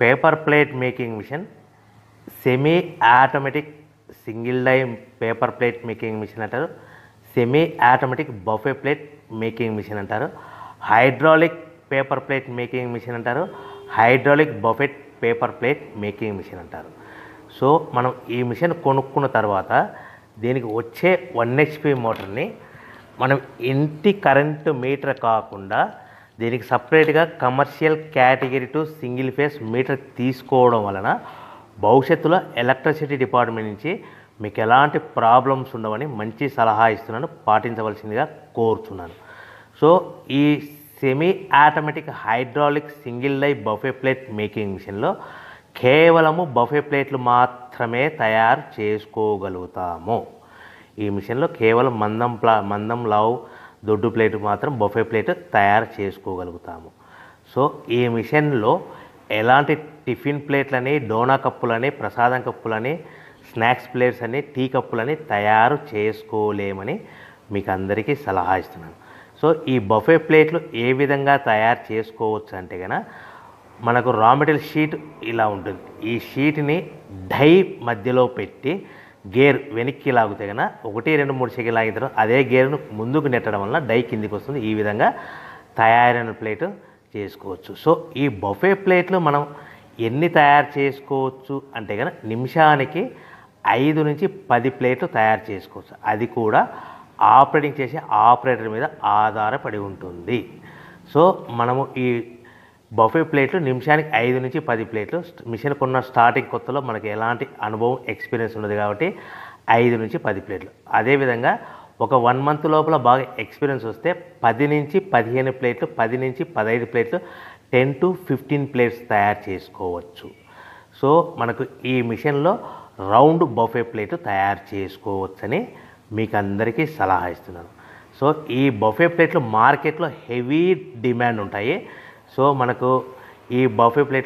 Paper plate making machine, semi automatic single die paper plate making machine అంటారు, semi automatic buffet plate making machine అంటారు, hydraulic paper plate making machine అంటారు, hydraulic buffet paper plate making machine అంటారు. So మనం ఈ machine కొనుక్కున్న తర్వాత దీనికి వచ్చే 1 HP మోటార్ని మనం ఇంటి కరెంటు మీటర్ కాకుండా దీనికి సపరేట్గా commercial category to single phase metre తీసుకోవడం వలన భవిష్యత్తులో ఎలక్ట్రిసిటీ డిపార్ట్మెంట్ నుంచి మీకు ఎలాంటి ప్రాబ్లమ్స్ ఉండవని మంచి సలహా ఇస్తున్నాను, పాటించవలసిందిగా కోరుతున్నాను. సో ఈ semi automatic hydraulic single die buffet plate making మిషన్లో కేవలము బఫే ప్లేట్లు మాత్రమే తయారు చేసుకోగలుగుతాము. ఈ మిషన్లో కేవలం మందం లావు దొడ్డు ప్లేట్ మాత్రం బఫే ప్లేట్ తయారు చేసుకోగలుగుతాము. సో ఈ మిషన్లో ఎలాంటి టిఫిన్ ప్లేట్లని, డోనా కప్పులని, ప్రసాదం కప్పులని, స్నాక్స్ ప్లేట్స్ అని, టీ కప్పులని తయారు చేసుకోలేమని మీకు అందరికీ సలహా ఇస్తున్నాను. సో ఈ బఫే ప్లేట్లు ఏ విధంగా తయారు చేసుకోవచ్చు అంటే కనుక మనకు రా మెటీరియల్ షీట్ ఇలా ఉంటుంది. ఈ షీట్ని డై మధ్యలో పెట్టి గేర్ వెనక్కి లాగితే కనుక 1, 2, 3 సెకండ్లు లాగిన తర్వాత అదే గేర్ను ముందుకు నెట్టడం వలన డై కిందికి వస్తుంది. ఈ విధంగా తయారైన ప్లేట్ చేసుకోవచ్చు. సో ఈ బఫే ప్లేట్లు మనం ఎన్ని తయారు చేసుకోవచ్చు అంటే కనుక నిమిషానికి 5 నుంచి 10 ప్లేట్లు తయారు చేసుకోవచ్చు. అది కూడా ఆపరేటింగ్ చేసే ఆపరేటర్ మీద ఆధారపడి ఉంటుంది. సో మనము ఈ బఫే ప్లేట్లు నిమిషానికి 5 నుంచి 10 ప్లేట్లు, మిషన్ కొన్న స్టార్టింగ్ కొత్తలో మనకి ఎలాంటి అనుభవం ఎక్స్పీరియన్స్ ఉండదు కాబట్టి 5 నుంచి 10 ప్లేట్లు. అదేవిధంగా ఒక 1 మంత్ లోపల బాగా ఎక్స్పీరియన్స్ వస్తే 10 నుంచి 15 ప్లేట్లు, 10 నుంచి 15 ప్లేట్లు, 10 to 15 ప్లేట్స్ తయారు చేసుకోవచ్చు. సో మనకు ఈ మిషన్లో రౌండ్ బఫే ప్లేట్ తయారు చేసుకోవచ్చని మీకు అందరికీ సలహా ఇస్తున్నాను. సో ఈ బఫే ప్లేట్లు మార్కెట్లో హెవీ డిమాండ్ ఉంటాయి. సో మనకు ఈ బఫే ప్లేట్